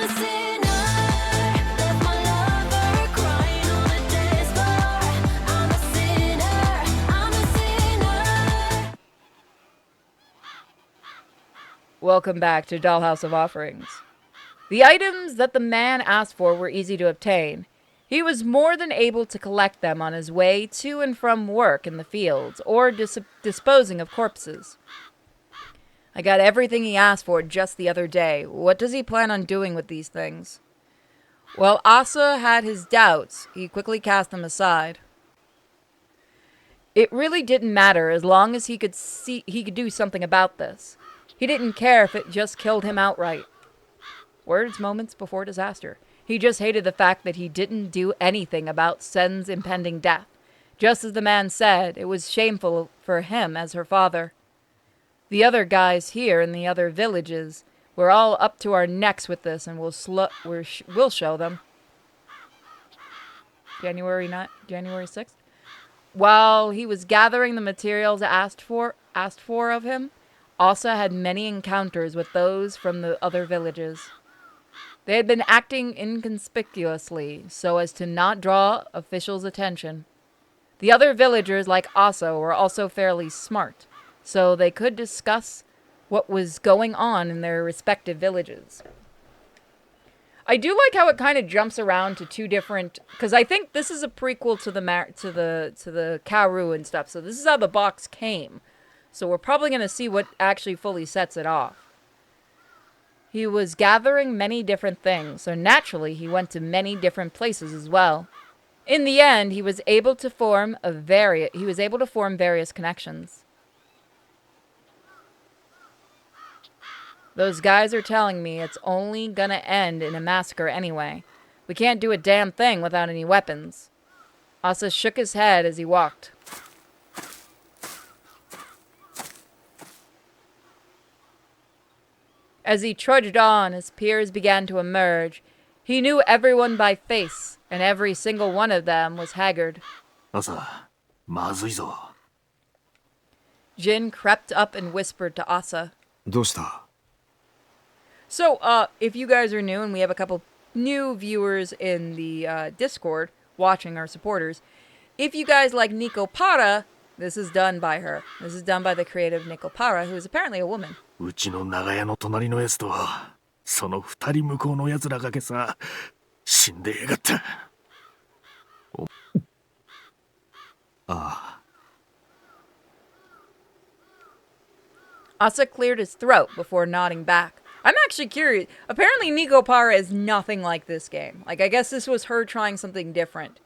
a sinner, left my lover crying on the dance floor. I'm a sinner, I'm a sinner. Welcome back to Dollhouse of Offerings. The items that the man asked for were easy to obtain. He was more than able to collect them on his way to and from work in the fields, or disposing of corpses. I got everything he asked for just the other day. What does he plan on doing with these things? While Asa had his doubts, he quickly cast them aside. It really didn't matter as long as he could do something about this. He didn't care if it just killed him outright. Words moments before disaster. He just hated the fact that he didn't do anything about Sen's impending death. Just as the man said, it was shameful for him as her father. The other guys here in the other villages, we're all up to our necks with this, and we'll show them. January 6th. While he was gathering the materials asked for of him, Asa had many encounters with those from the other villages. They had been acting inconspicuously so as to not draw officials' attention. The other villagers, like Asa, were also fairly smart, so they could discuss what was going on in their respective villages. I do like how it kind of jumps around to two different, because I think this is a prequel to the Karu and stuff. So this is how the box came. So we're probably going to see what actually fully sets it off. He was gathering many different things, so naturally he went to many different places as well. In the end, he was able to form various connections. Those guys are telling me it's only gonna end in a massacre anyway. We can't do a damn thing without any weapons. Asa shook his head as he walked. As he trudged on, his peers began to emerge. He knew everyone by face, and every single one of them was haggard. Asa, mazui zo. Jin crept up and whispered to Asa. Doshita? So, if you guys are new, and we have a couple new viewers in the Discord watching our supporters, if you guys like Nico Para, this is done by her. This is done by the creative Nico Para, who is apparently a woman. うちの長屋の隣のやつと、その二人向こうのやつらがけさ、死んでやがった。ああ。Asa cleared his throat before nodding back. I'm actually curious. Apparently Nico Para is nothing like this game. Like, I guess this was her trying something different.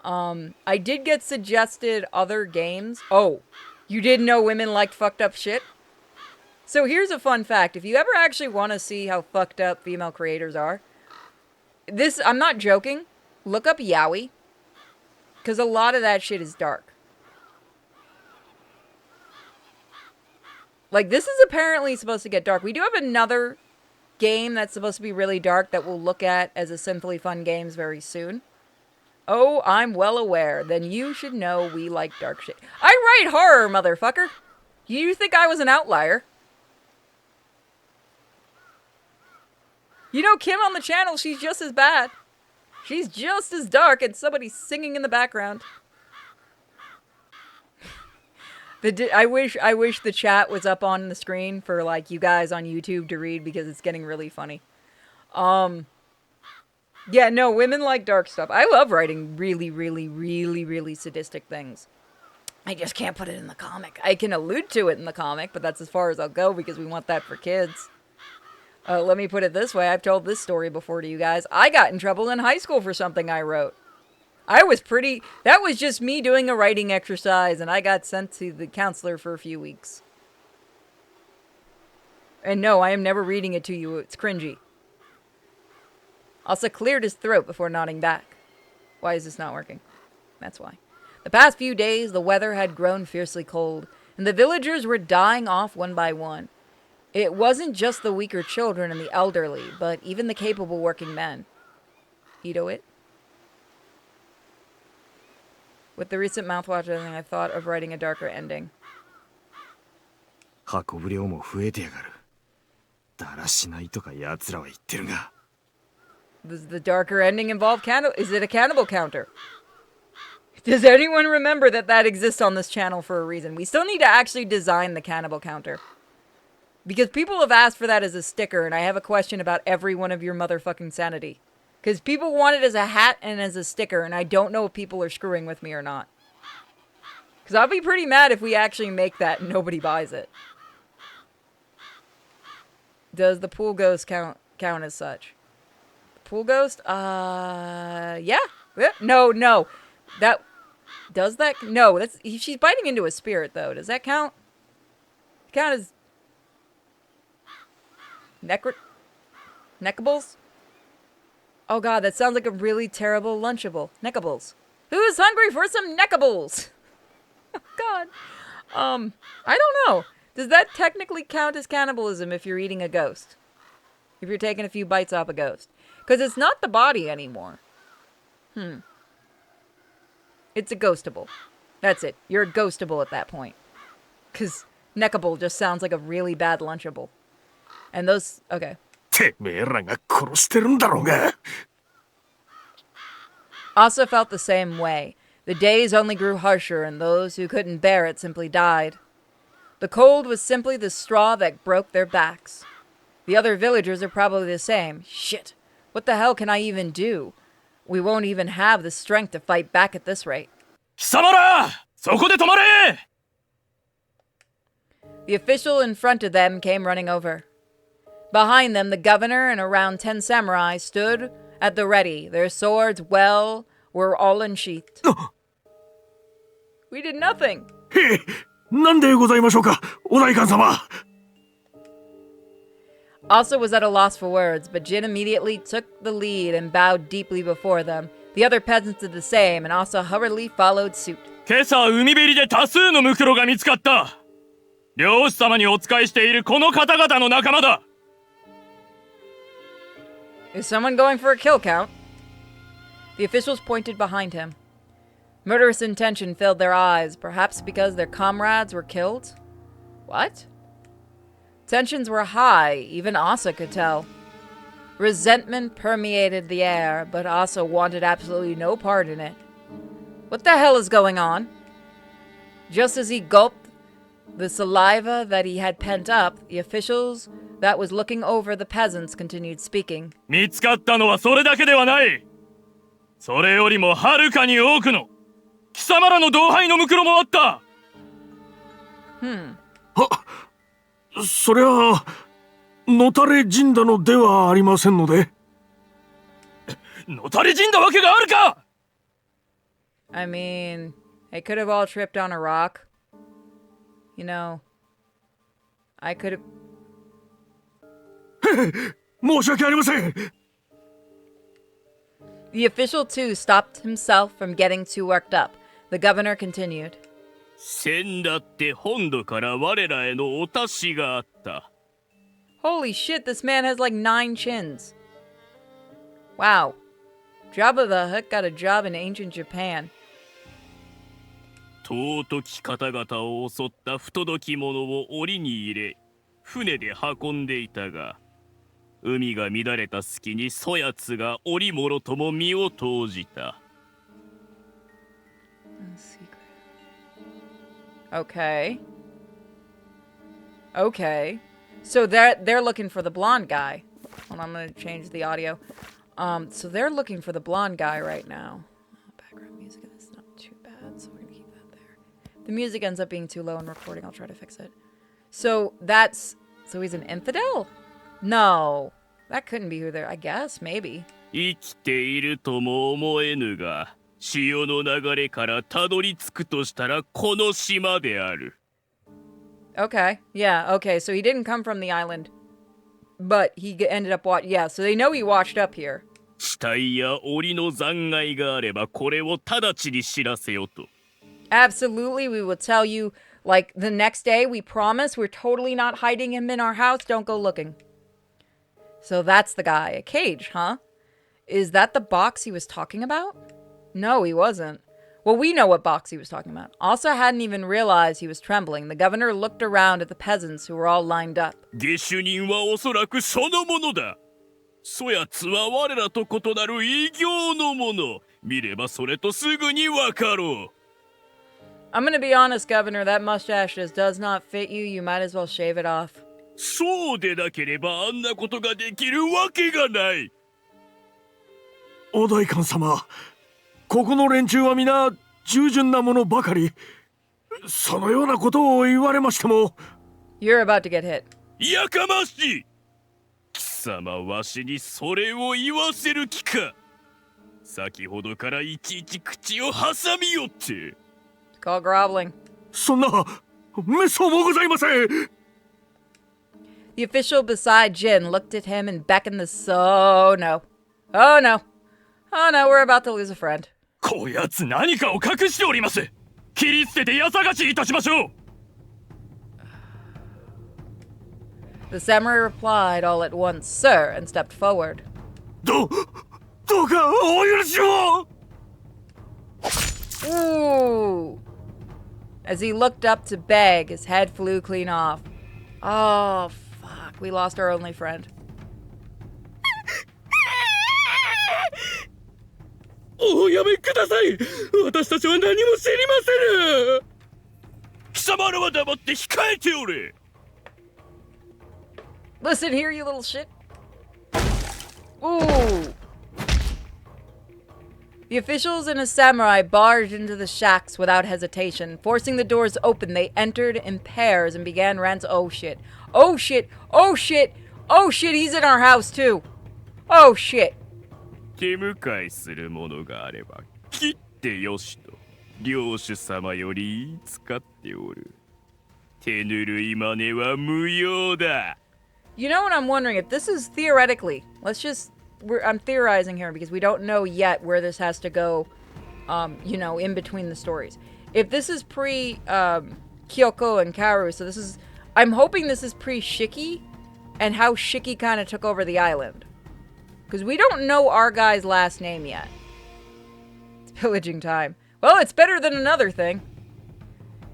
I did get suggested other games. Oh, you didn't know women liked fucked up shit? So here's a fun fact. If you ever actually want to see how fucked up female creators are, I'm not joking. Look up yaoi. Because a lot of that shit is dark. Like, this is apparently supposed to get dark. We do have another game that's supposed to be really dark that we'll look at as a Simply Fun Games very soon. Oh, I'm well aware. Then you should know we like dark shit. I write horror, motherfucker. You think I was an outlier? You know, Kim on the channel, she's just as bad. She's just as dark, and somebody's singing in the background. I wish the chat was up on the screen for, like, you guys on YouTube to read, because it's getting really funny. Yeah, no, women like dark stuff. I love writing really, really, really, really sadistic things. I just can't put it in the comic. I can allude to it in the comic, but that's as far as I'll go, because we want that for kids. Let me put it this way. I've told this story before to you guys. I got in trouble in high school for something I wrote. That was just me doing a writing exercise, and I got sent to the counselor for a few weeks. And no, I am never reading it to you. It's cringy. Asa cleared his throat before nodding back. Why is this not working? That's why. The past few days, the weather had grown fiercely cold, and the villagers were dying off one by one. It wasn't just the weaker children and the elderly, but even the capable working men. Ito it? With the recent mouthwash editing, I thought of writing a darker ending. 箱不良も増えてやがる。だらしないとか奴らは言ってるが。Does the darker ending involve cannibal? Is it a cannibal counter? Does anyone remember that exists on this channel for a reason? We still need to actually design the cannibal counter. Because people have asked for that as a sticker, and I have a question about every one of your motherfucking sanity. Because people want it as a hat and as a sticker, and I don't know if people are screwing with me or not. Because I'll be pretty mad if we actually make that and nobody buys it. Does the pool ghost count as such? The pool ghost? Yeah. No. That... Does that... No, she's biting into a spirit, though. Does that count? Count as... Neckables? Oh god, that sounds like a really terrible Lunchable. Neckables. Who's hungry for some neckables? Oh god. I don't know. Does that technically count as cannibalism if you're eating a ghost? If you're taking a few bites off a ghost? Because it's not the body anymore. It's a ghostable. That's it. You're a ghostable at that point. Because neckable just sounds like a really bad Lunchable. And those... Okay. てめえらが殺してるんだろうが。 Asa felt the same way. The days only grew harsher, and those who couldn't bear it simply died. The cold was simply the straw that broke their backs. The other villagers are probably the same. Shit. What the hell can I even do? We won't even have the strength to fight back at this rate. 貴様ら! そこで止まれ! The official in front of them came running over. Behind them, the governor and around 10 samurai stood at the ready. Their swords, were all unsheathed. We did nothing. へえ、なんでございましょうか、お代官様。 Asa was at a loss for words, but Jin immediately took the lead and bowed deeply before them. The other peasants did the same, and Asa hurriedly followed suit. 今朝海べりで多数のムクロが見つかった。漁師様にお仕えしているこの方々の仲間だ。 Is someone going for a kill count? The officials pointed behind him. Murderous intention filled their eyes, perhaps because their comrades were killed? What? Tensions were high, even Asa could tell. Resentment permeated the air, but Asa wanted absolutely no part in it. What the hell is going on? Just as he gulped the saliva that he had pent up, the officials that was looking over the peasants continued speaking. 見つかったのはそれだけではない。それよりもはるかに多くの貴様らの同輩のムクロもあった。そりゃのたれ死んだのではありませんので。のたれ死んだわけがあるか。 I mean, they could have all tripped on a rock. You know, I could have... 申し訳ありません。 The official, too, stopped himself from getting too worked up. The governor continued. 先だって本土から我らへのお達しがあった。 Holy shit, this man has like 9 chins. Wow. Jabba the Hutt got a job in ancient Japan. 尊き方々を襲った不届き者を檻に入れ、船で運んでいたが、海が乱れた隙にそやつが檻もろとも身を投じた。 Okay. Okay. So they're looking for the blonde guy. Hold on, I'm gonna change the audio. So they're looking for the blonde guy right now. Background music is not too bad, so we're gonna keep that there. If the music ends up being too low in recording, I'll try to fix it. So he's an infidel? No. That couldn't be who they're... I guess, maybe. 生きているとも思えぬが、潮の流れからたどり着くとしたらこの島である。 Okay. Yeah, okay. So he didn't come from the island. But he ended up... Yeah, so they know he washed up here. 死体や檻の残骸があればこれを直ちに知らせよと。 Absolutely, we will tell you, like, the next day, we promise we're totally not hiding him in our house. Don't go looking. So that's the guy. A cage, huh? Is that the box he was talking about? No, he wasn't. Well, we know what box he was talking about. Asa hadn't even realized he was trembling. The governor looked around at the peasants who were all lined up. 下手人はおそらくそのものだ。そやつは我らと異なる異形のもの。見ればそれとすぐにわかろう。 I'm gonna be honest, Governor, that mustache just does not fit you. You might as well shave it off. そうでなければあんなことができるわけがない。お代官様、ここの連中は皆従順なものばかり。そのようなことを言われましても。 You're about to get hit. やかましい。貴様わしにそれを言わせる気か。先ほどからいちいち口を挟みよって。 It's called groveling. そんなめっそうもございません。 The official beside Jin looked at him and beckoned the Oh no. Oh no. Oh no, we're about to lose a friend. こやつ何かを隠しております。切り捨ててやさがしいたしましょう。 The samurai replied all at once, Sir, and stepped forward. どうかお許しを。 Ooh. As he looked up to beg, his head flew clean off. Oh, fuck. We lost our only friend. おやめください。私たちは何も知りません。貴様らは黙って控えておれ。 Listen here, you little shit. Ooh. The officials and a samurai barged into the shacks without hesitation. Forcing the doors open, they entered in pairs and began Oh shit. Oh shit. Oh shit. Oh shit, he's in our house too. Oh shit. 手向かいするものがあれば切ってよしと領主様より言いつかっておる。手ぬるい真似は無用だ。 You know what I'm wondering? If this is theoretically, I'm theorizing here because we don't know yet where this has to go, in between the stories. If this is Kyoko and Kaoru, so I'm hoping this is pre-Shiki and how Shiki kind of took over the island. Because we don't know our guy's last name yet. It's pillaging time. Well, it's better than another thing.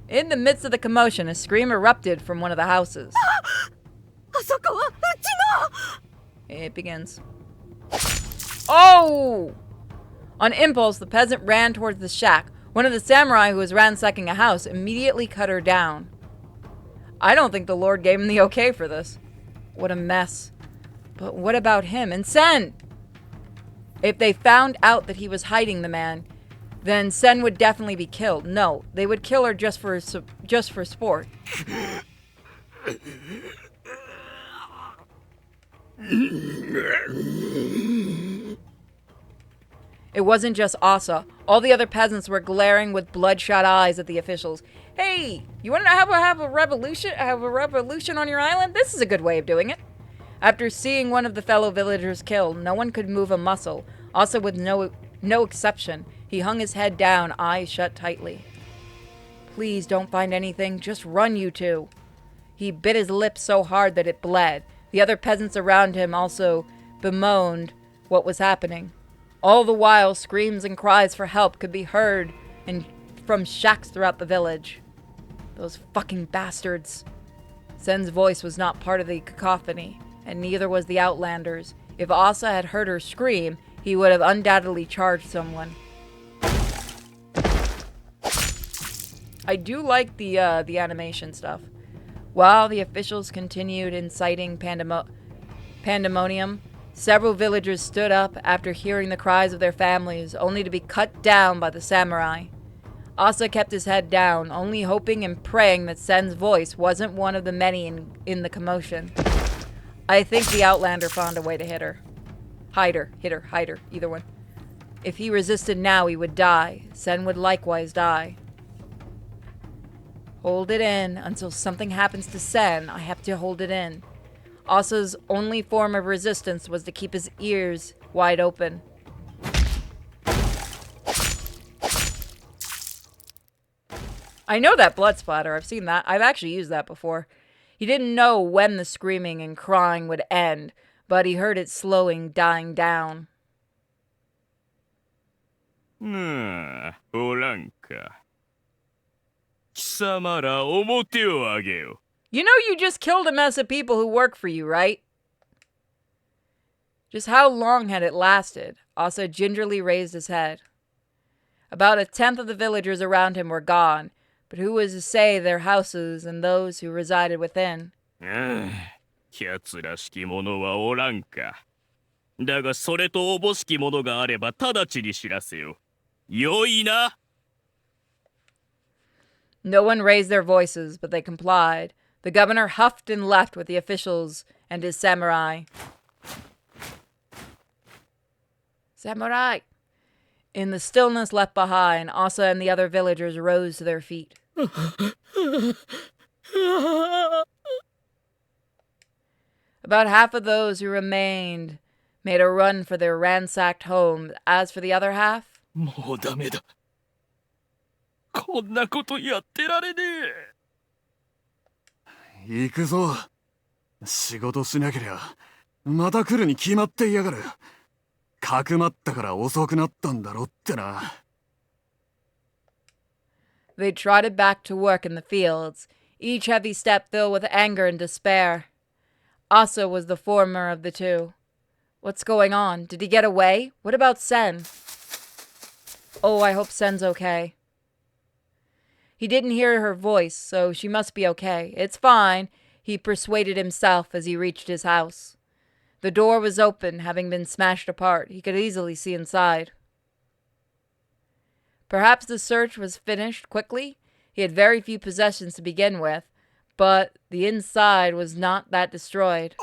In the midst of the commotion, a scream erupted from one of the houses. It begins. Oh! On impulse, the peasant ran towards the shack. One of the samurai who was ransacking a house immediately cut her down. I don't think the Lord gave him the okay for this. What a mess. But what about him and Sen? If they found out that he was hiding the man, then Sen would definitely be killed. No, they would kill her just for sport. It wasn't just Asa. All the other peasants were glaring with bloodshot eyes at the officials. Hey, you want to have a revolution? Have a revolution on your island? This is a good way of doing it. After seeing one of the fellow villagers killed, no one could move a muscle. Asa with no exception. He hung his head down, eyes shut tightly. Please don't find anything. Just run, you two. He bit his lip so hard that it bled. The other peasants around him also bemoaned what was happening. All the while, screams and cries for help could be heard from shacks throughout the village. Those fucking bastards. Sen's voice was not part of the cacophony, and neither was the Outlander's. If Asa had heard her scream, he would have undoubtedly charged someone. I do like the animation stuff. While the officials continued inciting pandemonium, several villagers stood up after hearing the cries of their families, only to be cut down by the samurai. Asa kept his head down, only hoping and praying that Sen's voice wasn't one of the many in the commotion. I think the Outlander found a way to hit her. Hide her, either one. If he resisted now, he would die. Sen would likewise die. Hold it in until something happens to Sen. I have to hold it in. Asa's only form of resistance was to keep his ears wide open. I know that blood splatter. I've seen that. I've actually used that before. He didn't know when the screaming and crying would end, but he heard it slowing, dying down. おらんか。貴様ら表を上げよ。 You know you just killed a mess of people who work for you, right? Just how long had it lasted? Asa gingerly raised his head. About a tenth of the villagers around him were gone, but who was to say their houses and those who resided within? やつらしき者はおらんか。だがそれとおぼしき者があれば直ちに知らせよ。よいな。 No one raised their voices, but they complied. The governor huffed and left with the officials and his samurai. Samurai! In the stillness left behind, Asa and the other villagers rose to their feet. About half of those who remained made a run for their ransacked homes. As for the other half, もうダメだ。こんなことやってられねえ。行くぞ。仕事しなけりゃまた来るに決まっていやがる。かくまったから遅くなったんだろってな。they trotted back to work in the fields, each heavy step filled with anger and despair. Asa was the former of the two. What's going on? Did he get away? What about Sen? Oh, I hope Sen's okay. He didn't hear her voice, so she must be okay. It's fine, he persuaded himself as he reached his house. The door was open, having been smashed apart. He could easily see inside. Perhaps the search was finished quickly. He had very few possessions to begin with, but the inside was not that destroyed.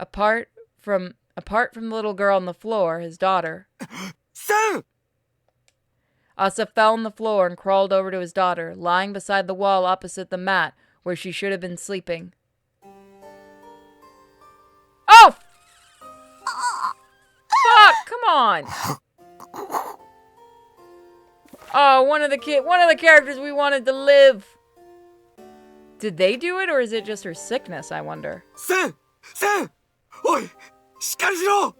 Apart from the little girl on the floor, his daughter, Sen! Asa fell on the floor and crawled over to his daughter, lying beside the wall opposite the mat where she should have been sleeping. Oh! Fuck! Come on! Oh, one of the characters we wanted to live. Did they do it, or is it just her sickness, I wonder? Sen! Sen! おい、しっかりしろ!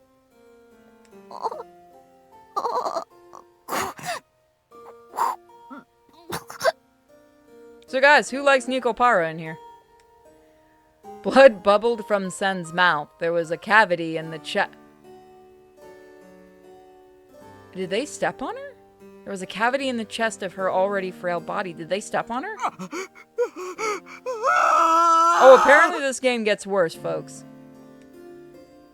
So guys, who likes Nikopara in here? Blood bubbled from Sen's mouth. There was a cavity in the chest. Did they step on her? There was a cavity in the chest of her already frail body. Did they step on her? Oh, apparently this game gets worse, folks.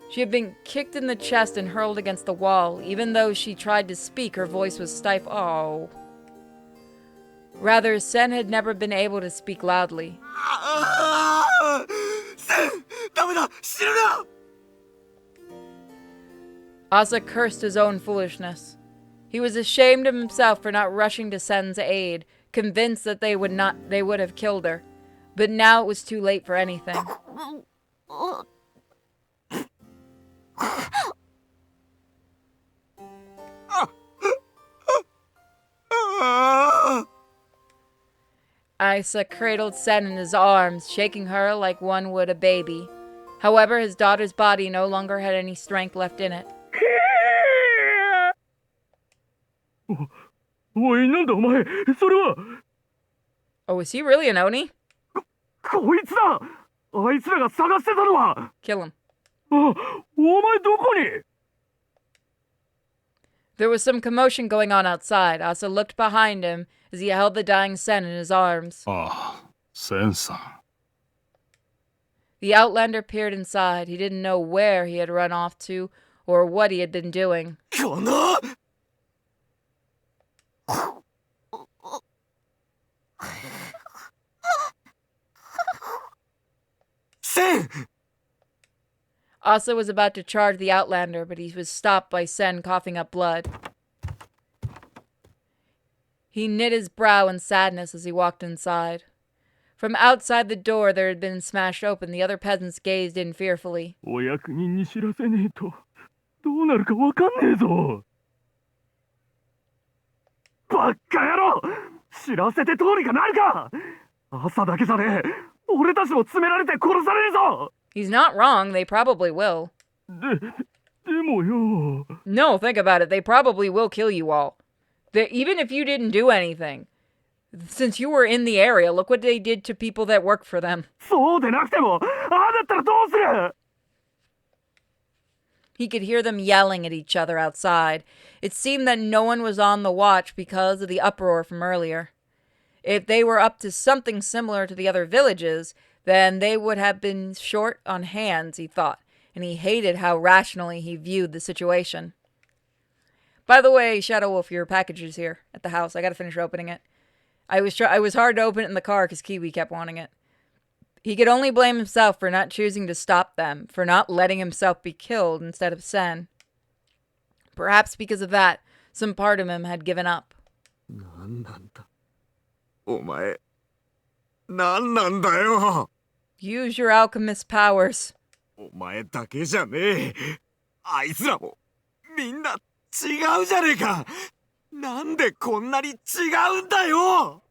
She had been kicked in the chest and hurled against the wall. Even though she tried to speak, her voice was stifled. Oh. Rather, Sen had never been able to speak loudly. Sen! ダメだ! 死ぬな! Asa cursed his own foolishness. He was ashamed of himself for not rushing to Sen's aid, convinced that they would have killed her. But now it was too late for anything. Isa cradled Sen in his arms, shaking her like one would a baby. However, his daughter's body no longer had any strength left in it. おい、なんだお前、それは。 Oh, is he really an Oni? こいつだ。あいつらが探してたのは。 Kill him. お前どこに? There was some commotion going on outside. Asa looked behind him as he held the dying Sen in his arms. ああ、センさん。 The Outlander peered inside. He didn't know where he had run off to or what he had been doing. この Sen! Asa was about to charge the Outlander, but he was stopped by Sen coughing up blood. He knit his brow in sadness as he walked inside. From outside the door that had been smashed open, the other peasants gazed in fearfully. お役人に知らせねえと、どうなるかわかんねえぞ。バッカ野郎！知らせて通りがないか！朝だけじゃねえ。俺たちも詰められて殺されるぞ！ He's not wrong. They probably will. でもよ。 No, think about it. They probably will kill you all. Even if you didn't do anything. Since you were in the area, look what they did to people that worked for them. そうでなくても、ああだったらどうする? He could hear them yelling at each other outside. It seemed that no one was on the watch because of the uproar from earlier. If they were up to something similar to the other villages, then they would have been short on hands, he thought, and he hated how rationally he viewed the situation. By the way, Shadow Wolf, your package is here at the house. I gotta finish opening it. I was hard to open it in the car because Kiwi kept wanting it. He could only blame himself for not choosing to stop them, for not letting himself be killed instead of Sen. Perhaps because of that, some part of him had given up. なんなんだお前なんなんだよ Use your alchemist powers. お前だけじゃねえあいつらもみんな違うじゃねえかなんでこんなに違うんだよ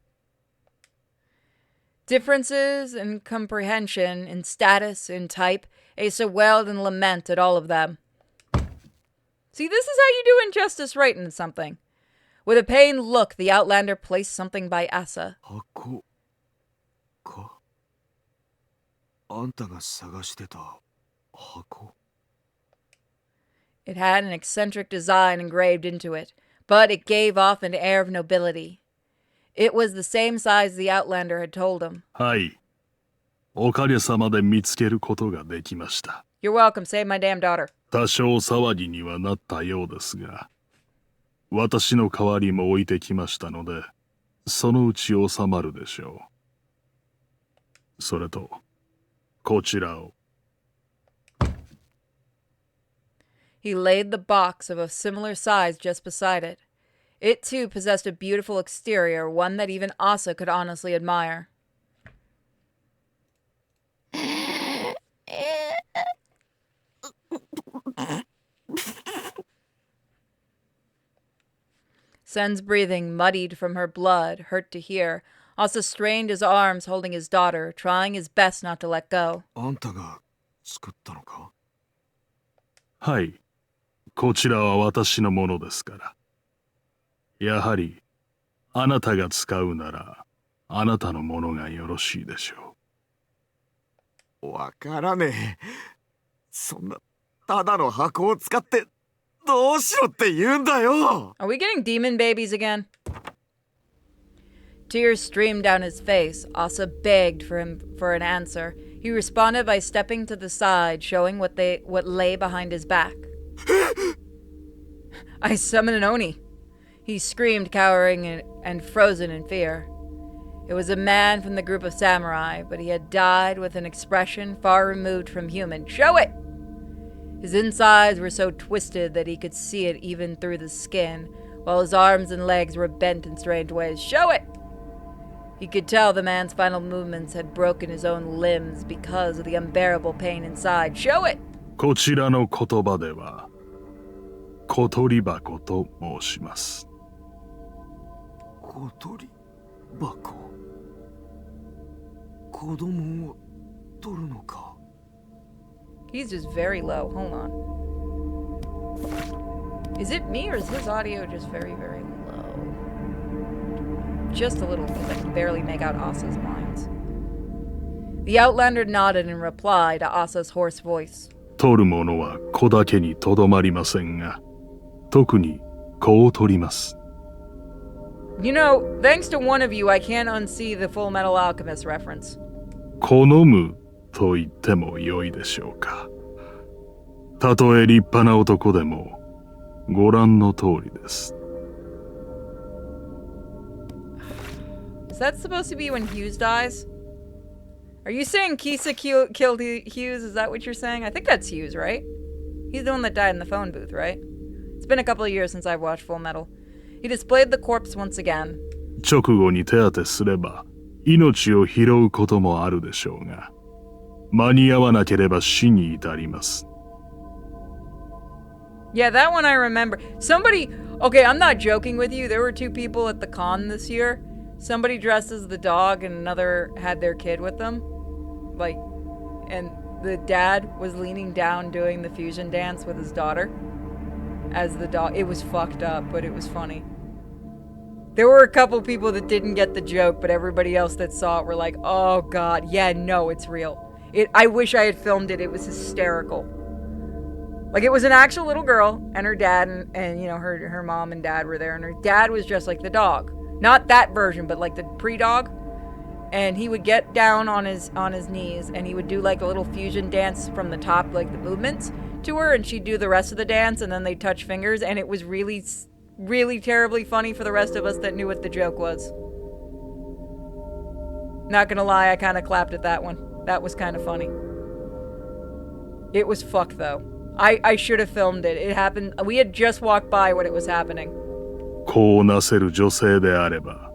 Differences in comprehension, in status, in type, Asa wailed and lament at all of them. See, this is how you do injustice right in something. With a pained look, the Outlander placed something by Asa. 箱かあんたが探してた箱 It had an eccentric design engraved into it, but it gave off an air of nobility. It was the same size the Outlander had told him. はい。おかげさまで見つけることができました。 You're welcome, save my damn daughter. 多少騒ぎにはなったようですが、私の代わりも置いてきましたので、そのうち収まるでしょう。それと、こちらを。He laid the box of a similar size just beside it. It too possessed a beautiful exterior, one that even Asa could honestly admire. Sen's breathing, muddied from her blood, hurt to hear. Asa strained his arms, holding his daughter, trying his best not to let go. あんたが作ったのかはい。こちらは私のものですから。やはり、あなたが使うなら、あなたのものがよろしいでしょわからねえそんなただの箱を使ってどうしろって言うんだよ Are we getting demon babies again? Tears streamed down his face. Asa begged for him for an answer. He responded by stepping to the side, showing what lay behind his back. I summon an Oni. He screamed, cowering and frozen in fear. It was a man from the group of samurai, but he had died with an expression far removed from human. Show it! His insides were so twisted that he could see it even through the skin, while his arms and legs were bent in strange ways. Show it! He could tell the man's final movements had broken his own limbs because of the unbearable pain inside. Show it! う。こちらの言葉では、小鳥箱と申します。小鳥箱子供を取るのか He's just very low. Hold on. Is it me or is his audio just very, very low? Just a little bit. I can barely make out Asa's lines. The Outlander nodded in reply to Asa's hoarse voice. 取るものは子だけにとどまりませんが、特に子を取ります。You know, thanks to one of you, I can't unsee the Full Metal Alchemist reference. 好むと言っても良いでしょうか。たとえ立派な男でも、ご覧の通りです。Is that supposed to be when Hughes dies? Are you saying Kisa killed Hughes? Is that what you're saying? I think that's Hughes, right? He's the one that died in the phone booth, right? It's been a couple of years since I've watched Full Metal. He displayed the corpse once again. 直後に手当てすれば、命を拾うこともあるでしょうが、間に合わなければ死に至ります。Yeah, that one I remember. Somebody, okay, I'm not joking with you. There were two people at the con this year. Somebody dressed as the dog and another had their kid with them. Like, and the dad was leaning down doing the fusion dance with his daughter as the dog. It was fucked up, but it was funny. There were a couple people that didn't get the joke, but everybody else that saw it were like, oh god, yeah, no, it's real. I wish I had filmed it. It was hysterical. Like, it was an actual little girl, and her dad and you know, her mom and dad were there, and her dad was just like the dog. Not that version, but like the pre-dog. And he would get down on his knees, and he would do like a little fusion dance from the top, like the movements to her, and she'd do the rest of the dance, and then they'd touch fingers, and it was really, really terribly funny for the rest of us that knew what the joke was. Not gonna lie, I kind of clapped at that one. That was kind of funny. It was fucked, though. I should have filmed it. It happened. We had just walked by when it was happening. こうなせる女性であれば、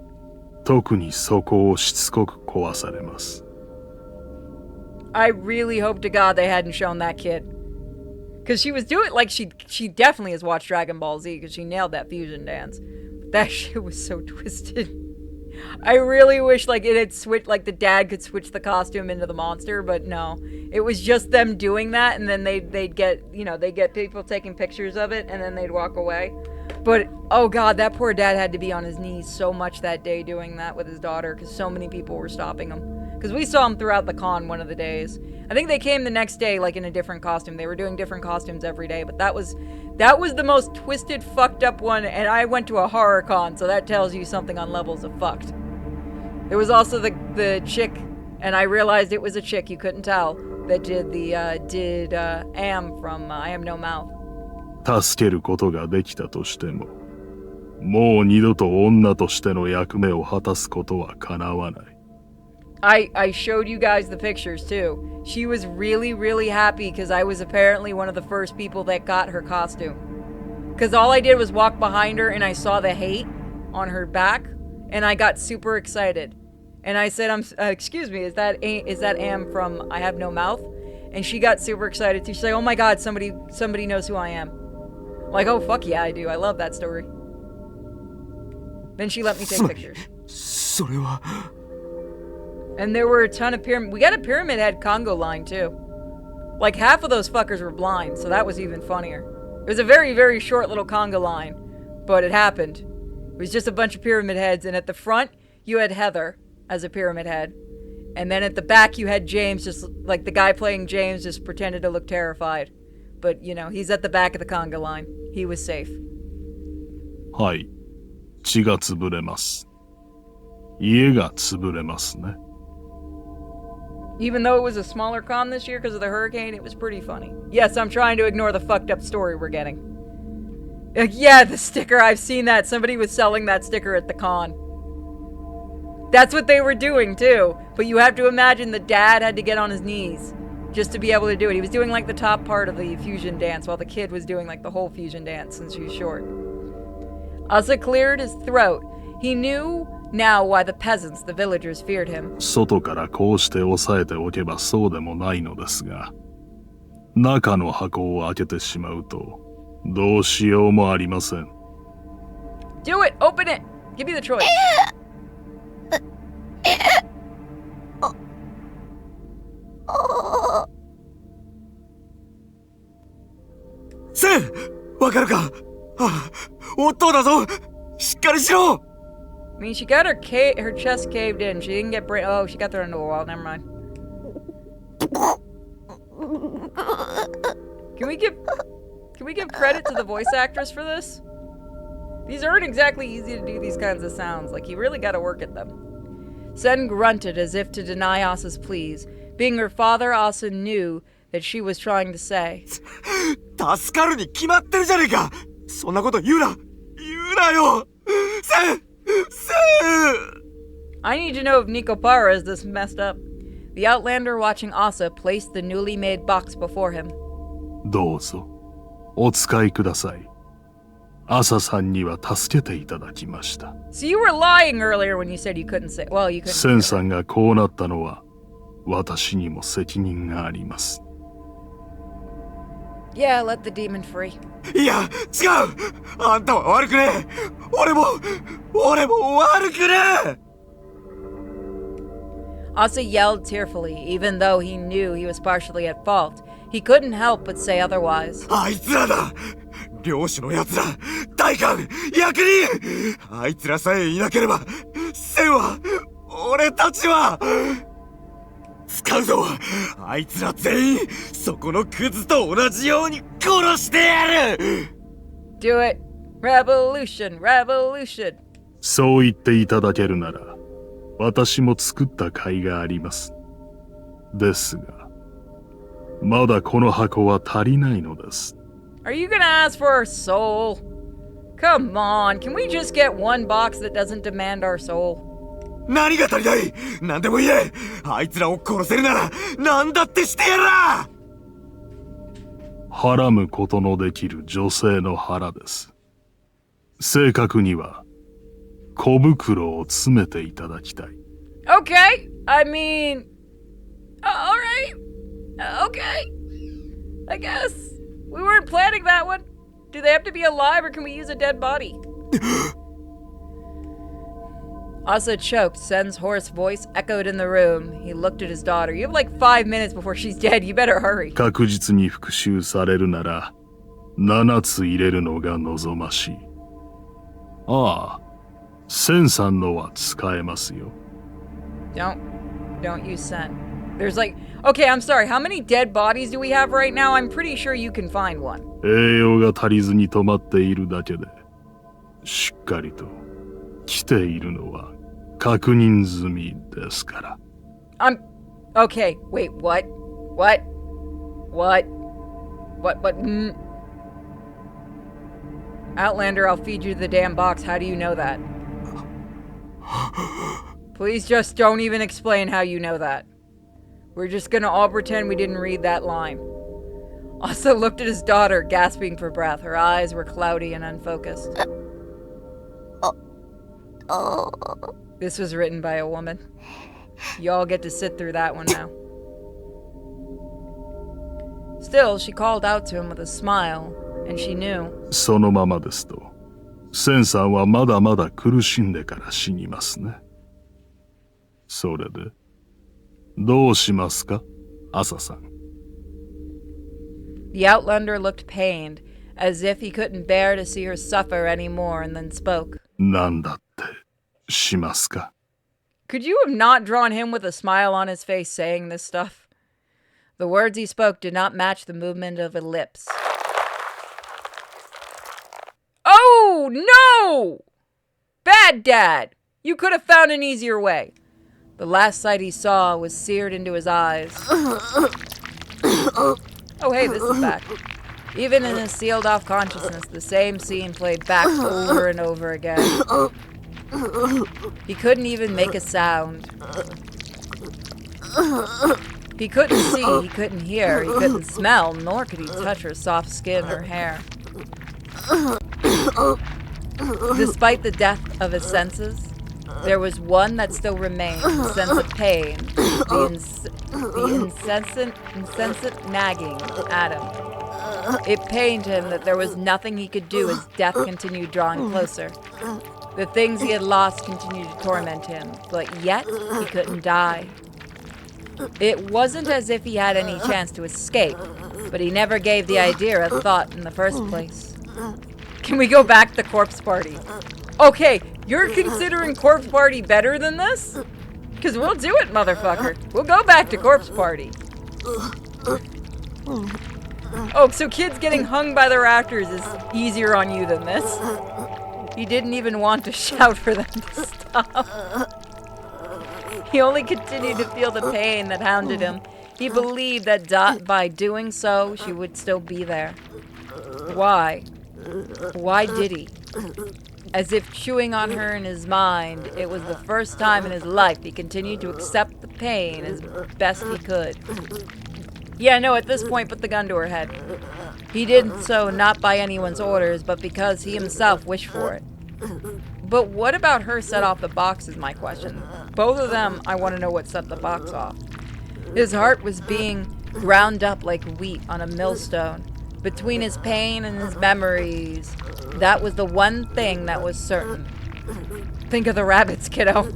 特にそこをしつこく壊されます。I really hope to God they hadn't shown that kid. Because she was doing, like, she definitely has watched Dragon Ball Z because she nailed that fusion dance. That shit was so twisted. I really wish, like, it had switched, like, the dad could switch the costume into the monster, but no. It was just them doing that, and then they'd get, you know, they'd get people taking pictures of it, and then they'd walk away. But, oh god, that poor dad had to be on his knees so much that day doing that with his daughter, because so many people were stopping him. Because we saw him throughout the con one of the days. I think they came the next day, like, in a different costume. They were doing different costumes every day, but that was the most twisted, fucked up one, and I went to a horror con, so that tells you something on levels of fucked. There was also the chick, and I realized it was a chick, you couldn't tell, that did Am from I Have No Mouth. 助けることができたとしても、もう二度と女としての役目を果たすことは叶わない。I showed you guys the pictures too. She was really, really happy because I was apparently one of the first people that got her costume. Because all I did was walk behind her and I saw the hate on her back, and I got super excited. And I said, excuse me, is that Am from I Have No Mouth? And she got super excited too. She's like, oh my god, somebody knows who I am. I'm like, oh fuck yeah, I do. I love that story. Then she let me take pictures. それは And there were a ton of we got a Pyramid Head Congo line too. Like half of those fuckers were blind, so that was even funnier. It was a very, very short little Congo line, but it happened. It was just a bunch of Pyramid Heads, and at the front, you had Heather as a Pyramid Head. And then at the back, you had James, just like the guy playing James just pretended to look terrified. But, you know, he's at the back of the Congo line. He was safe. はい。血が潰れます。家が潰れますね。Even though it was a smaller con this year because of the hurricane, it was pretty funny. Yes, I'm trying to ignore the fucked up story we're getting. Yeah, the sticker, I've seen that. Somebody was selling that sticker at the con. That's what they were doing too. But you have to imagine the dad had to get on his knees just to be able to do it. He was doing like the top part of the fusion dance while the kid was doing like the whole fusion dance since she was short. Asa cleared his throat. He knew now why the peasants, the villagers, feared him. 外からこうして押さえておけばそうでもないのですが、中の箱を開けてしまうと、どうしようもありません。Do it! Open it! Give me the choice. セン、わかるか？あ、夫だぞ。しっかりしろ。I mean, she got her chest caved in. She didn't get oh, she got thrown into a wall. Never mind. Can we give credit to the voice actress for this? These aren't exactly easy to do these kinds of sounds. Like, you really got to work at them. Sen grunted as if to deny Asa's pleas. Being her father, Asa knew that she was trying to say, 助かるに決まってるじゃねえか。そんなこと言うなよ。セン。I need to know if Nikopara is this messed up. The Outlander watching Asa placed the newly made box before him. どうぞ、お使いください。朝さんには助けていただきました。So you were lying earlier when you said you couldn't say. Well, you couldn't. センさんがこうなったのは、私にも責任があります。Yeah, let the demon free. いや、違う。あんたは悪くねえ。俺も悪くねえ。Asa yelled tearfully, even though he knew he was partially at fault. He couldn't help but say otherwise. あいつらだ。漁師のやつら、代官、役人。あいつらさえいなければ、センは、俺たちは。使うぞ。あいつら全員そこのクズと同じように殺してやる。 Do it. Revolution, revolution. そう言っていただけるなら、私も作った甲斐があります。ですが、まだこの箱は足りないのです。Are you gonna ask for our soul? Come on, can we just get one box that doesn't demand our soul? 何が足りない？何でも言え。あいつらを殺せるなら何だってしてやら。はらむことのできる女性の腹です。正確には小袋を詰めていただきたい。Okay, I mean, alright, okay, I guess. We weren't planning that one. Do they have to be alive or can we use a dead body? Asa choked. Sen's hoarse voice echoed in the room. He looked at his daughter. You have like 5 minutes before she's dead. You better hurry. 確実に復讐されるなら7つ入れるのが望ましい。ああ、センさんのは使えますよ。Don't use Sen. There's like, okay, I'm sorry. How many dead bodies do we have right now? I'm pretty sure you can find one. 栄養が足りずに止まっているだけで、しっかりと来ているのは確認済みですから。Okay, wait, what? Outlander, I'll feed you the damn box. How do you know that? Please just don't even explain how you know that. We're just gonna all pretend we didn't read that line. Asa looked at his daughter, gasping for breath. Her eyes were cloudy and unfocused. This was written by a woman. Y'all get to sit through that one now. Still, she called out to him with a smile, and she knew. そのままですと、センさんはまだまだ苦しんでから死にますね。それで、どうしますか、アサさん。The Outlander looked pained, as if he couldn't bear to see her suffer anymore, and then spoke. なんだってしますか。Could you have not drawn him with a smile on his face saying this stuff? The words he spoke did not match the movement of his lips. Oh, no! Bad dad! You could have found an easier way. The last sight he saw was seared into his eyes. Oh, hey, this is back. Even in his sealed-off consciousness, the same scene played back over and over again. He couldn't even make a sound. He couldn't see, he couldn't hear, he couldn't smell, nor could he touch her soft skin or hair. Despite the death of his senses, there was one that still remained, the sense of pain, the incessant nagging at him. It pained him that there was nothing he could do as death continued drawing closer. The things he had lost continued to torment him, but yet he couldn't die. It wasn't as if he had any chance to escape, but he never gave the idea a thought in the first place. Can we go back to Corpse Party? Okay, you're considering Corpse Party better than this? Because we'll do it, motherfucker. We'll go back to Corpse Party. Oh, so kids getting hung by the rafters is easier on you than this. He didn't even want to shout for them to stop. He only continued to feel the pain that hounded him. He believed that by doing so, she would still be there. Why? Why did he? As if chewing on her in his mind, it was the first time in his life he continued to accept the pain as best he could. Yeah, no, at this point, put the gun to her head. He did so not by anyone's orders, but because he himself wished for it. But what about her set off the box is my question. Both of them, I want to know what set the box off. His heart was being ground up like wheat on a millstone. Between his pain and his memories, that was the one thing that was certain. Think of the rabbits, kiddo.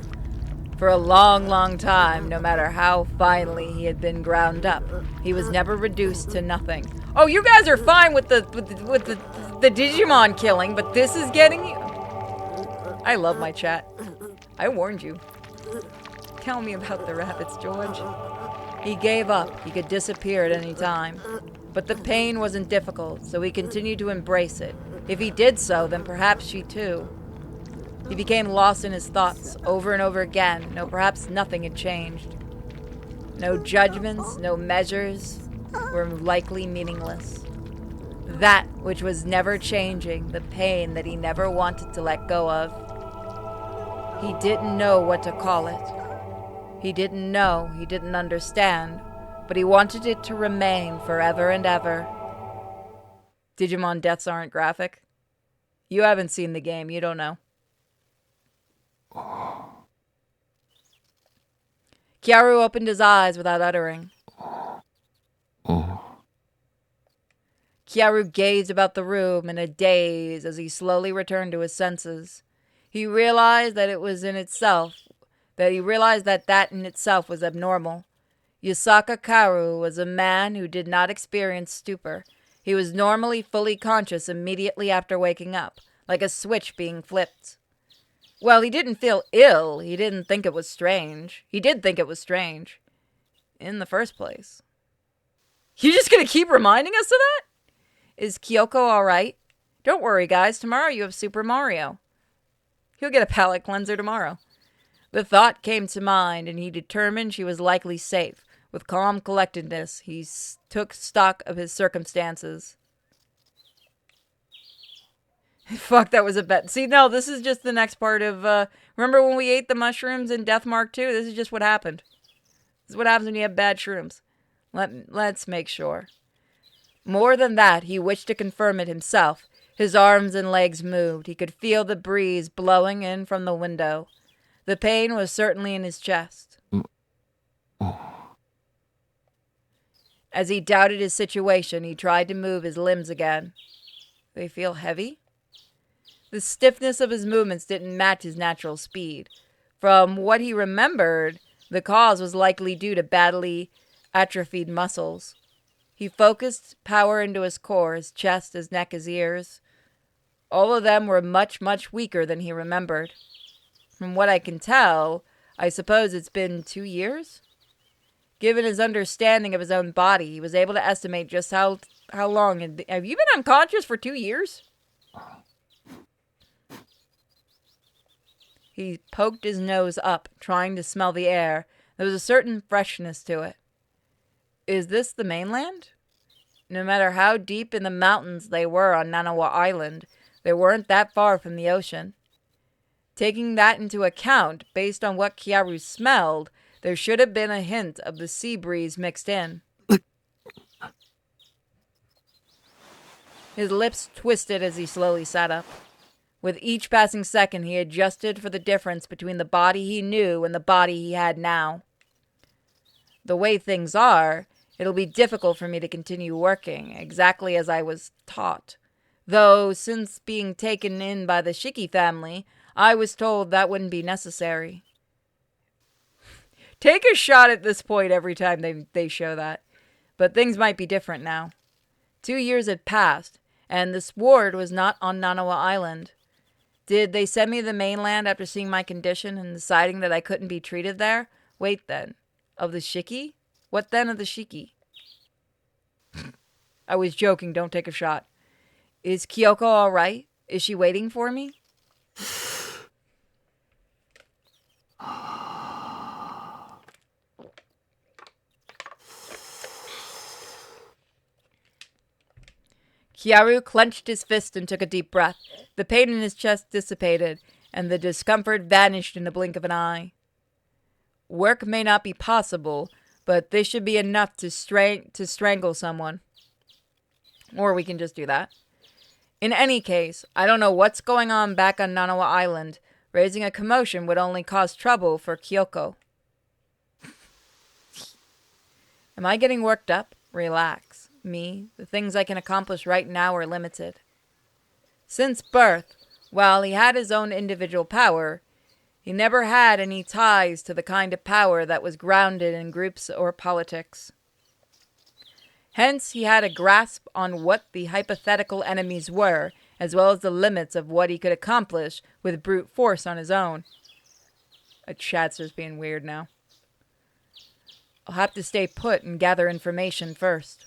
For a long, long time, no matter how finely he had been ground up, he was never reduced to nothing. Oh, you guys are fine with the Digimon killing, but this is getting you. I love my chat. I warned you. Tell me about the rabbits, George. He gave up. He could disappear at any time. But the pain wasn't difficult, so he continued to embrace it. If he did so, then perhaps she too. He became lost in his thoughts over and over again. No, perhaps nothing had changed. No judgments, no measures were likely meaningless. That which was never changing, the pain that he never wanted to let go of. He didn't know what to call it. He didn't know, he didn't understand, but he wanted it to remain forever and ever. Digimon deaths aren't graphic. You haven't seen the game, you don't know. Kyaru opened his eyes without uttering. Kyaru gazed about the room in a daze as he slowly returned to his senses. He realized that that in itself was abnormal. Yusaka Karu was a man who did not experience stupor. He was normally fully conscious immediately after waking up, like a switch being flipped. Well, he didn't feel ill. He didn't think it was strange. He did think it was strange. In the first place. You just gonna keep reminding us of that? Is Kyoko alright? Don't worry, guys. Tomorrow you have Super Mario. He'll get a palate cleanser tomorrow. The thought came to mind, and he determined she was likely safe. With calm collectedness, he took stock of his circumstances. Fuck, that was a bet. See, no, this is just the next part of, remember when we ate the mushrooms in Deathmark 2? This is just what happened. This is what happens when you have bad shrooms. Let's make sure. More than that, he wished to confirm it himself. His arms and legs moved. He could feel the breeze blowing in from the window. The pain was certainly in his chest. As he doubted his situation, he tried to move his limbs again. They feel heavy? The stiffness of his movements didn't match his natural speed. From what he remembered, the cause was likely due to badly atrophied muscles. He focused power into his core, his chest, his neck, his ears. All of them were much, much weaker than he remembered. From what I can tell, I suppose it's been 2 years? Given his understanding of his own body, he was able to estimate just how long. Have you been unconscious for 2 years? He poked his nose up, trying to smell the air. There was a certain freshness to it. Is this the mainland? No matter how deep in the mountains they were on Nanawa Island, they weren't that far from the ocean. Taking that into account, based on what Kyaru smelled, there should have been a hint of the sea breeze mixed in. His lips twisted as he slowly sat up. With each passing second, he adjusted for the difference between the body he knew and the body he had now. The way things are, it'll be difficult for me to continue working, exactly as I was taught. Though, since being taken in by the Shiki family, I was told that wouldn't be necessary. Take a shot at this point every time they show that. But things might be different now. 2 years had passed, and this ward was not on Nanawa Island. Did they send me to the mainland after seeing my condition and deciding that I couldn't be treated there? Wait then. Of the Shiki? What then of the Shiki? I was joking, don't take a shot. Is Kyoko alright? Is she waiting for me? Kyaru clenched his fist and took a deep breath. The pain in his chest dissipated, and the discomfort vanished in the blink of an eye. Work may not be possible, but this should be enough to strangle someone. Or we can just do that. In any case, I don't know what's going on back on Nanawa Island. Raising a commotion would only cause trouble for Kyoko. Am I getting worked up? Relax. Me, the things I can accomplish right now are limited. Since birth, while he had his own individual power, he never had any ties to the kind of power that was grounded in groups or politics. Hence, he had a grasp on what the hypothetical enemies were, as well as the limits of what he could accomplish with brute force on his own. Chatster's being weird now. I'll have to stay put and gather information first.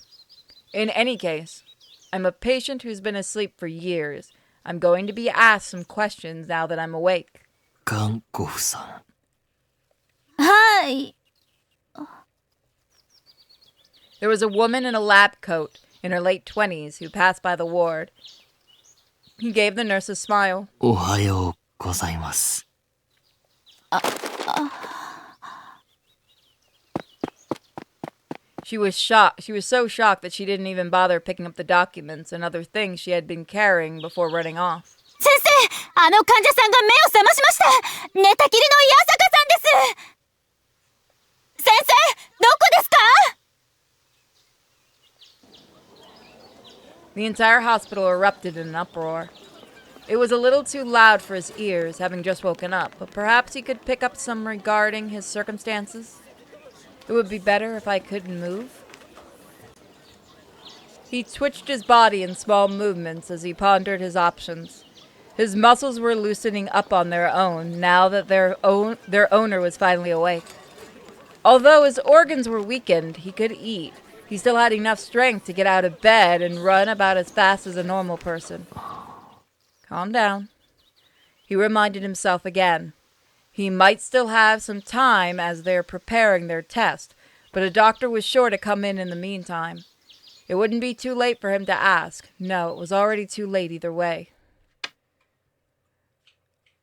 In any case, I'm a patient who's been asleep for years. I'm going to be asked some questions now that I'm awake. 頑固夫さはい。 There was a woman in a lab coat in her late 20s who passed by the ward. He gave the nurse a smile. ん。おはようございます。 She was shocked. She was so shocked that she didn't even bother picking up the documents and other things she had been carrying before running off. 先生、あの患者さんが目を覚ましました。寝たきりの矢坂さんです。先生、どこですか？ The entire hospital erupted in an uproar. It was a little too loud for his ears, having just woken up, but perhaps he could pick up some regarding his circumstances. It would be better if I couldn't move. He twitched his body in small movements as he pondered his options. His muscles were loosening up on their own now that their owner was finally awake. Although his organs were weakened, he could eat. He still had enough strength to get out of bed and run about as fast as a normal person. Calm down. He reminded himself again. He might still have some time as they're preparing their test, but a doctor was sure to come in the meantime. It wouldn't be too late for him to ask. No, it was already too late either way.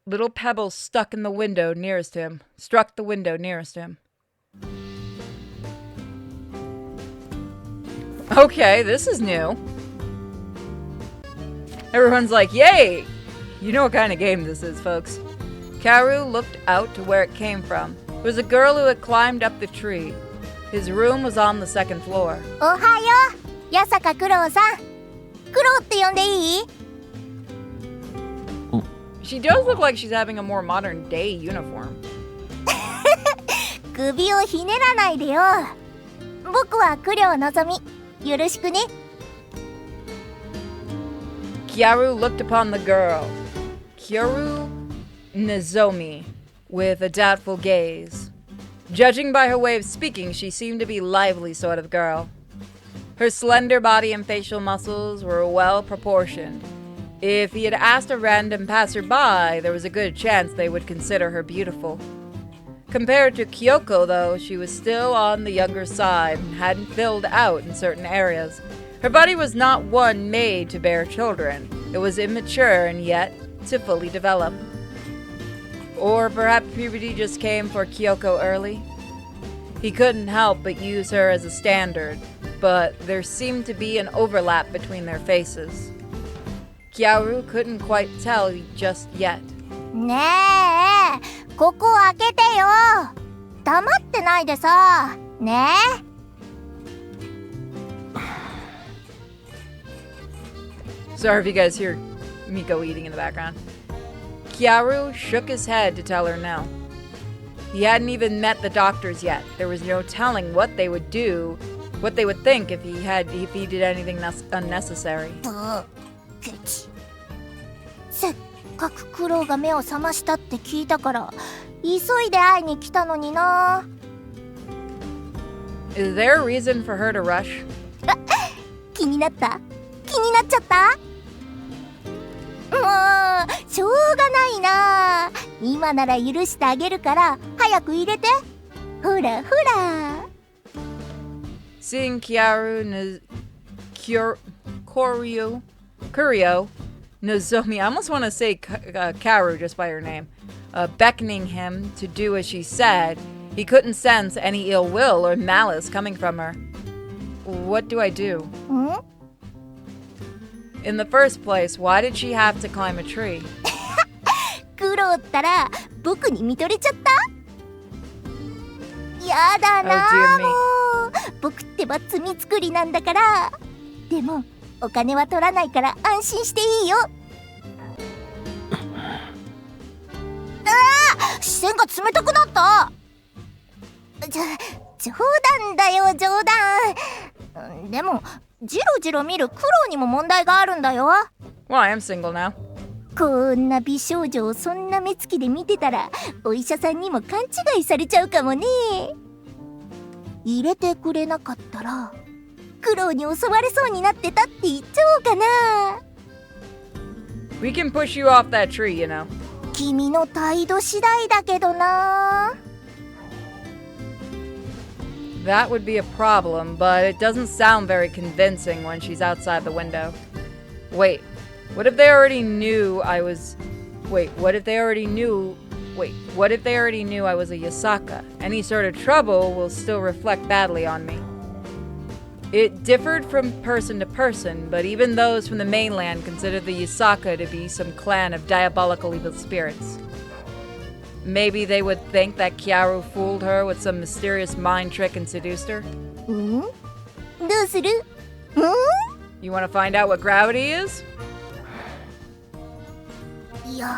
Little pebbles struck the window nearest him. Okay, this is new. Everyone's like, yay! You know what kind of game this is, folks. Kaoru looked out to where it came from. It was a girl who had climbed up the tree. His room was on the second floor. おはよう、矢坂九郎さん。九郎って呼んでいい？ She does look like she's having a more modern day uniform. 首をひねらないでよ。僕は九郎のぞみ。よろしくね。 Kyaru looked upon the girl, Kyoru Nozomi, with a doubtful gaze. Judging by her way of speaking, she seemed to be a lively sort of girl. Her slender body and facial muscles were well proportioned. If he had asked a random passerby, there was a good chance they would consider her beautiful. Compared to Kyoko, though, she was still on the younger side and hadn't filled out in certain areas. Her body was not one made to bear children. It was immature and yet to fully develop. Or perhaps puberty just came for Kyoko early? He couldn't help but use her as a standard, but there seemed to be an overlap between their faces. Kyaru couldn't quite tell just yet. ねえ、ここ開けてよ。黙ってないでさ。ねえ。 Sorry if you guys hear Miko eating in the background. Kyaru shook his head to tell her no. He hadn't even met the doctors yet. There was no telling what they would do, what they would think if he did anything unnecessary. せっかく九郎が目を覚ましたって聞いたから急いで会いに来たのにな。 Is there a reason for her to rush? 気になった？気になっちゃった？もうしょうがないな。今なら許してあげるから早く入れて。ほらほら。 Seeing Kurio Nozomi, I almost want to say Kaoru just by her name, beckoning him to do as she said, he couldn't sense any ill will or malice coming from her. What do I do? In the first place, why did she have to climb a tree? 九郎ったら僕に見とれちゃった？やだな、 Oh, dear me. もう僕ってば罪作りなんだから。でもお金は取らないから安心していいよ。視線が冷たくなった。冗談だよ冗談。でもジロジロ見る苦労にも問題があるんだよ。 Well, I am single now. こんな美少女をそんな目つきで見てたらお医者さんにも勘違いされちゃうかもね。入れてくれなかったら苦労に襲われそうになってたって言っちゃおうかな。 We can push you off that tree, you know. 君の態度次第だけどな。 That would be a problem, but it doesn't sound very convincing when she's outside the window. Wait, what if they already knew I was... what if they already knew I was a Yasaka? Any sort of trouble will still reflect badly on me. It differed from person to person, but even those from the mainland considered the Yasaka to be some clan of diabolical evil spirits. Maybe they would think that Kyaru fooled her with some mysterious mind trick and seduced her. どうする？ You want to find out what gravity is? いや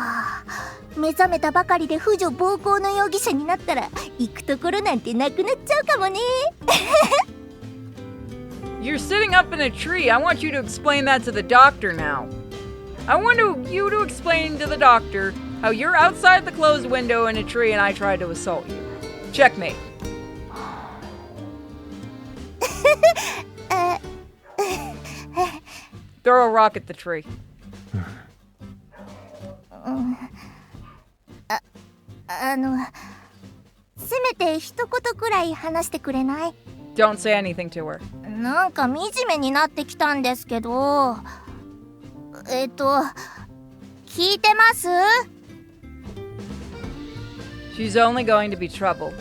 ー、目覚めたばかりで婦女暴行の容疑者になったら行くところなんてなくなっちゃうかもね。 You're sitting up in a tree. I want you to explain that to the doctor now. I want you to explain to the doctor how you're outside the closed window in a tree and I tried to assault you. Checkmate. Throw a rock at the tree. せめて一言くらい話してくれない？ Don't say anything to her. なんか惨めになってきたんですけど。聞いてます？ She's only going to be trouble.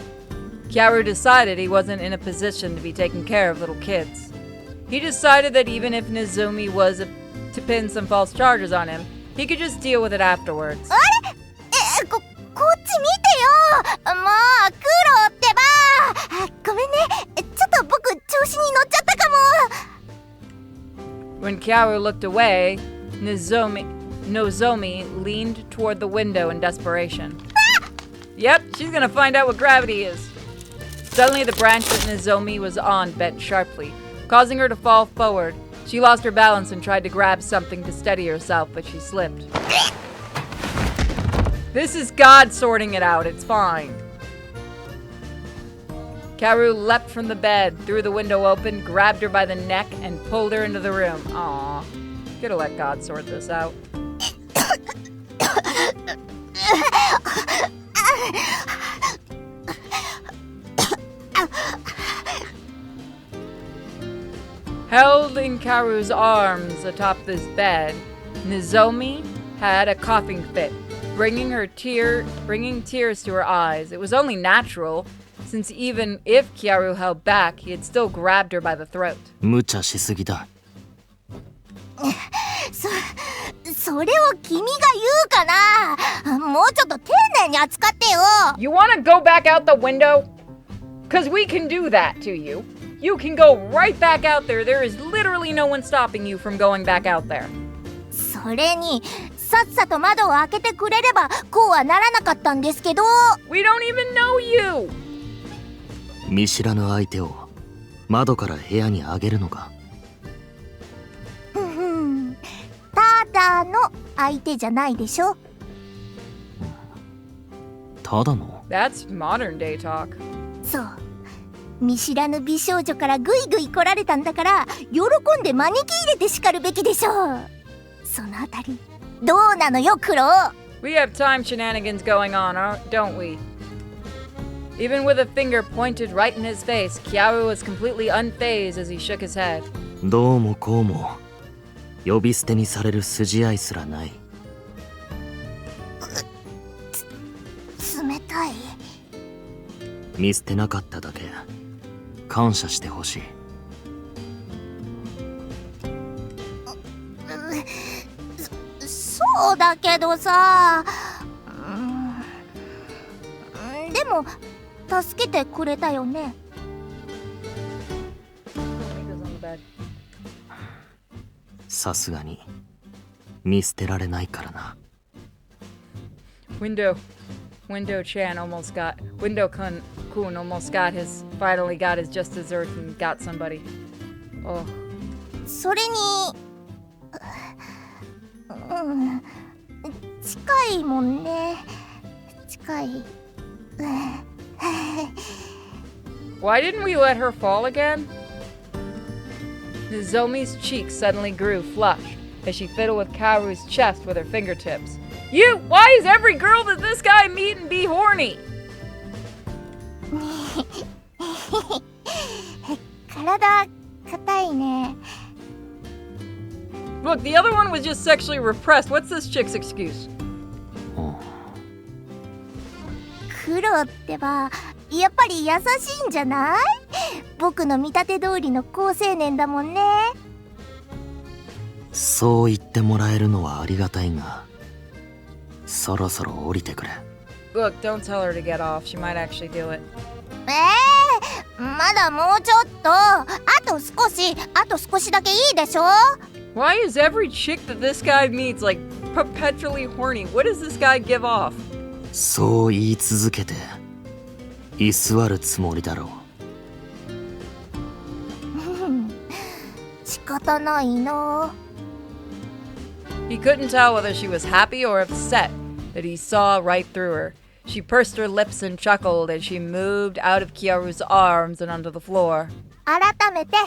Kyaru decided he wasn't in a position to be taking care of little kids. He decided that even if Nizumi was to pin some false charges on him, he could just deal with it afterwards. あれ？こっち見てよ。もう苦労ってば。ごめんね。ちょっと僕調子に乗っちゃったかも。 When Kyaru looked away, Nozomi leaned toward the window in desperation. Yep, she's gonna find out what gravity is. Suddenly, the branch that Nozomi was on bent sharply, causing her to fall forward. She lost her balance and tried to grab something to steady herself, but she slipped. This is God sorting it out. It's fine. Kyaru leapt from the bed, threw the window open, grabbed her by the neck, and pulled her into the room. Aw. Could have let God sort this out. Held in Kyaru's arms atop this bed, Nozomi had a coughing fit, bringing tears to her eyes. It was only natural, since even if Kyaru held back, he had still grabbed her by the throat. 無茶しすぎだ。それを君が言うかな。もうちょっと丁寧に扱ってよ。 You wanna go back out the window? 'Cause we can do that to you. You can go right back out there. There is literally no one stopping you from going back out there. それにさっさと窓を開けてくれればこうはならなかったんですけど。 We don't even know you! 見知らぬ相手を窓から部屋にあげるのか。ただの相手じゃないでしょ。ただの？ That's modern day talk. そう。見知らぬ美少女からグイグイ来られたんだから喜んで招き入れて叱るべきでしょう。そのあたりどうなのよクロ。 We have time shenanigans going on, don't we? Even with a finger pointed right in his face, Kyaru was completely unfazed as he shook his head. どうもこうも呼び捨てにされる筋合いすらない。冷たい。見捨てなかっただけ感謝してほしい。そうだけどさ、でも助けてくれたよね。さすがに見捨てられないからな。Window Kun almost got finally got his just desserts and got somebody. Oh. それに、近いもんね。近い。Why didn't we let her fall again? Nozomi's cheeks suddenly grew flushed as she fiddled with Kaoru's chest with her fingertips. Why is every girl that this guy meet and be horny? 体硬いね。 Look, the other one was just sexually repressed. What's this chick's excuse? クロってばやっぱり優しいんじゃない？僕の見立て通りの好青年だもんね。そう言ってもらえるのはありがたいが、そろそろ降りてくれ。 Look, don't tell her to get off. She might actually do it. まだもうちょっと。あと少しだけいいでしょ。 Why is every chick that this guy meets like perpetually horny? What does this guy give off? そう言い続けて居座るつもりだろう。仕方ないな。 He couldn't tell whether she was happy or upset that he saw right through her. She pursed her lips and chuckled as she moved out of Kiaru's arms and onto the floor. 改めて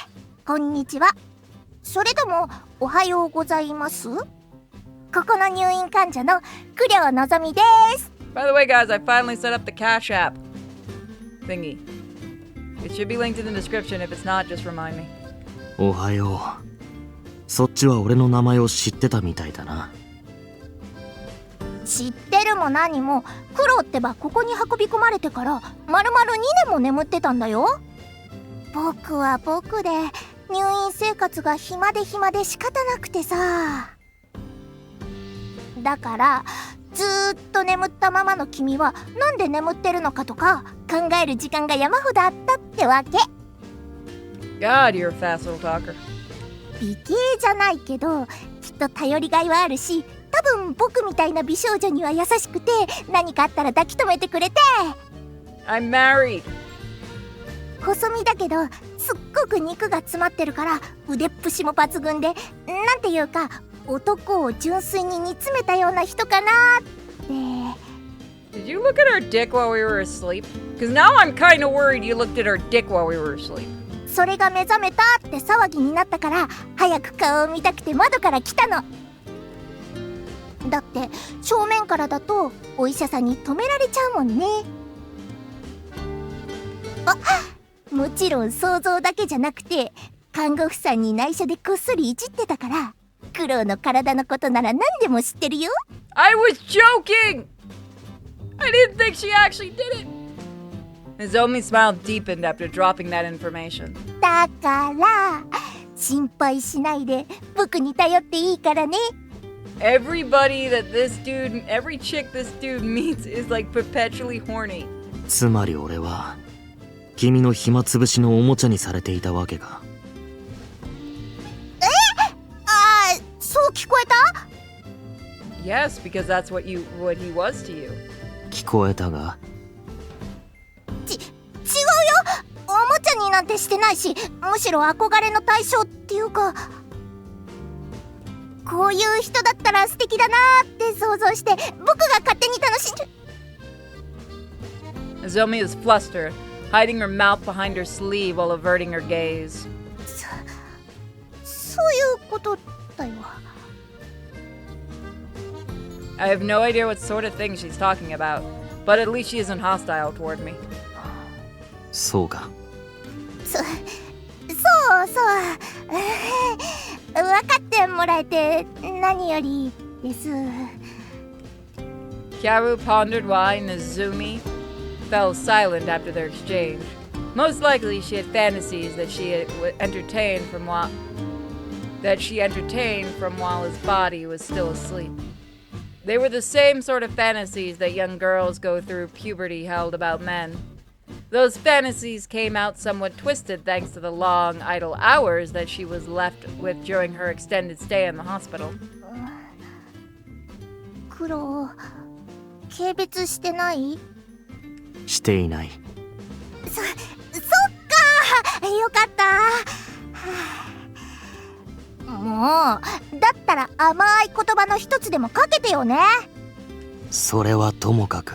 こんにちは。それともおはようございます。ここの入院患者の九両のぞみです。 By the way, guys, I finally set up the Cash App thingy. It should be linked in the description. If it's not, just remind me. おはよう。そっちは俺の名前を知ってたみたいだな。知ってるも何も、クロってばここに運び込まれてからまるまる2年も眠ってたんだよ。僕は僕で入院生活が暇で仕方なくてさ。だからずーっと眠ったままの君はなんで眠ってるのかとか考える時間が山ほどあったってわけ。 God, you're a fast little talker. 美形じゃないけどきっと頼りがいはあるし、多分僕みたいな美少女には優しくて何かあったら抱き留めてくれて。 I'm married. 細身だけどすっごく肉が詰まってるから腕っぷしも抜群で、なんていうか男を純粋に煮詰めたような人かなって。 Did you look at her dick while we were asleep? Because now I'm kind of worried you looked at her dick while we were asleep. それが目覚めたって騒ぎになったから早く顔を見たくて窓から来たの。だって正面からだとお医者さんに止められちゃうもんね。あ、もちろん想像だけじゃなくて看護婦さんに内緒でこっそりいじってたから、クロウの体のことなら何でも知ってるよ。 I was joking! I didn't think she actually did it! Nozomi's smile deepened after dropping that information. だから心配しないで僕に頼っていいからね。 Everybody that this dude, every chick this dude meets is like perpetually horny. つまり俺は君の暇つぶしのおもちゃにされていたわけか。そう聞こえた？ Yes, because that's what he was to you. 聞こえたが。違うよ。おもちゃになんてしてないし、むしろ憧れの対象っていうか、こういう人だったら素敵だなーって想像して僕が勝手に楽しんで。 Nozomi was flustered, hiding her mouth behind her sleeve while averting her gaze. そういうことだよ。 I have no idea what sort of thing she's talking about, but at least she isn't hostile toward me. そうか。そう分かってもらえて何よりです。 Kyaru pondered why Nozomi fell silent after their exchange. Most likely she had fantasies that she entertained from while his body was still asleep. They were the same sort of fantasies that young girls go through puberty held about men. Those fantasies came out somewhat twisted thanks to the long, idle hours that she was left with during her extended stay in the hospital. クロウ、軽蔑してない？していない。そっか、よかった。もうだったら甘い言葉の一つでもかけてよね。それはともかく。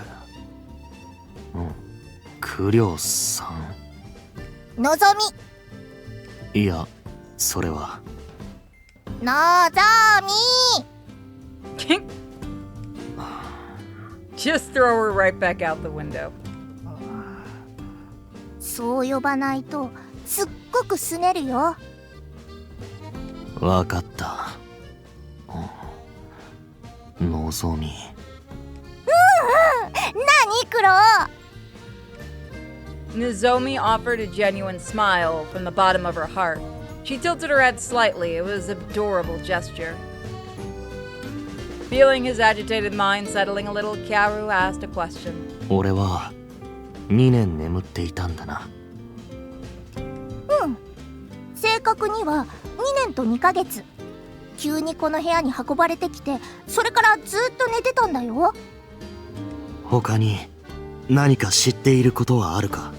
九両さん。のぞいや、それは。み、のぞみ。 Just throw her right back out the window. そう呼ばないとすっごくすねるよ。わかった。のぞみ。何クロ？ Nozomi offered a genuine smile from the bottom of her heart. She tilted her head slightly. It was an adorable gesture. Feeling his agitated mind settling a little, Kyaru asked a question. 俺は2年眠っていたんだな。正確には2年と2ヶ月。急にこの部屋に運ばれてきて、それからずっと寝てたんだよ。他に何か知っていることはあるか？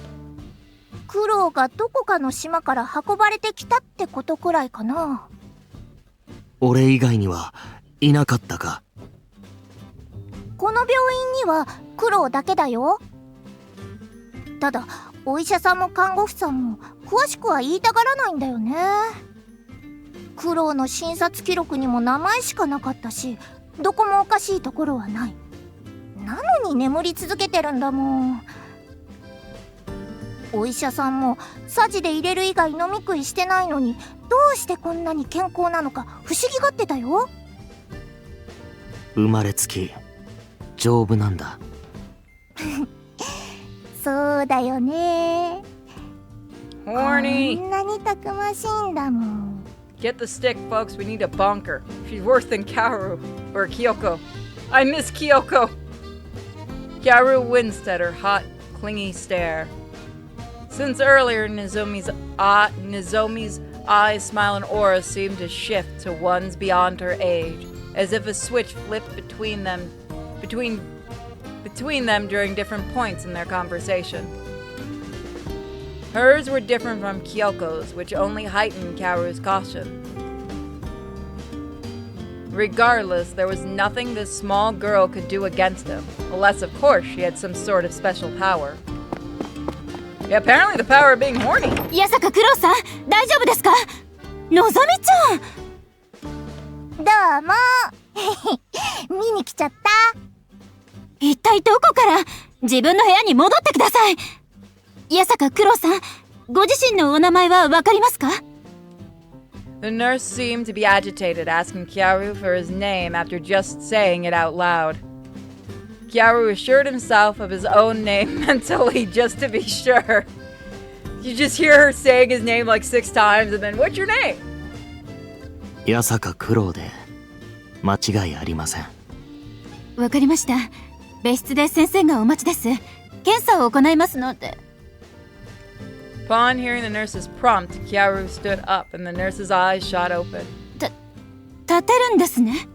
クロウがどこかの島から運ばれてきたってことくらいかな。俺以外にはいなかったか？この病院にはクロウだけだよ。ただお医者さんも看護婦さんも詳しくは言いたがらないんだよね。クロウの診察記録にも名前しかなかったし、どこもおかしいところはない。なのに眠り続けてるんだもん。お医者さんもサジで入れる以外飲み食いしてないのに、どうしてこんなに健康なのか不思議がってたよ。生まれつき丈夫なんだ。そうだよね。こ Horny! んなにたくましいんだもん。 Get the stick, folks. We need a bonker. She's worse than Kaoru. Or Kyoko. I miss Kyoko! Kaoru winced at her hot, clingy stare. Since earlier, Nozomi's eyes, smile, and aura seemed to shift to ones beyond her age, as if a switch flipped between them during different points in their conversation. Hers were different from Kyoko's, which only heightened Kaoru's caution. Regardless, there was nothing this small girl could do against him, unless, of course, she had some sort of special power. Yeah, apparently the power of being horny. 八坂クロウさん、大丈夫ですか？のぞみちゃん。どうも。見に来ちゃった。一体どこから？自分の部屋に戻ってください。八坂クロウさん、ご自身のお名前はわかりますか？ The nurse seemed to be agitated, asking Kyaru for his name after just saying it out loud. Kyaru assured himself of his own name mentally just to be sure. You just hear her saying his name like 6 times and then, what's your name? 八坂九郎で間違いありません。わかりました。別室で先生がお待ちです。検査を行いますので。Upon hearing the nurse's prompt, Kyaru stood up and the nurse's eyes shot open. 立てるんですね。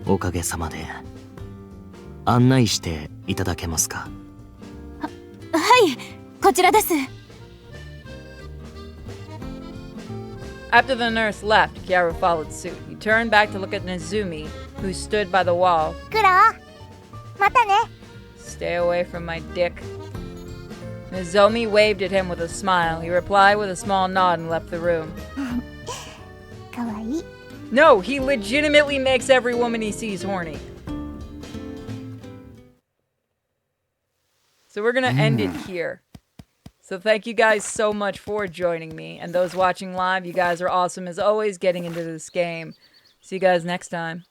おかげさまで。案内していただけますか？はい、こちらです。After the nurse left, Kyaru followed suit. He turned back to look at Nezumi, who stood by the wall. クロウ、またね。 Stay away from my dick. Nozomi waved at him with a smile. He replied with a small nod and left the room. かわいい。 No, he legitimately makes every woman he sees horny. So we're gonna end it here. So thank you guys so much for joining me. And those watching live, you guys are awesome as always getting into this game. See you guys next time.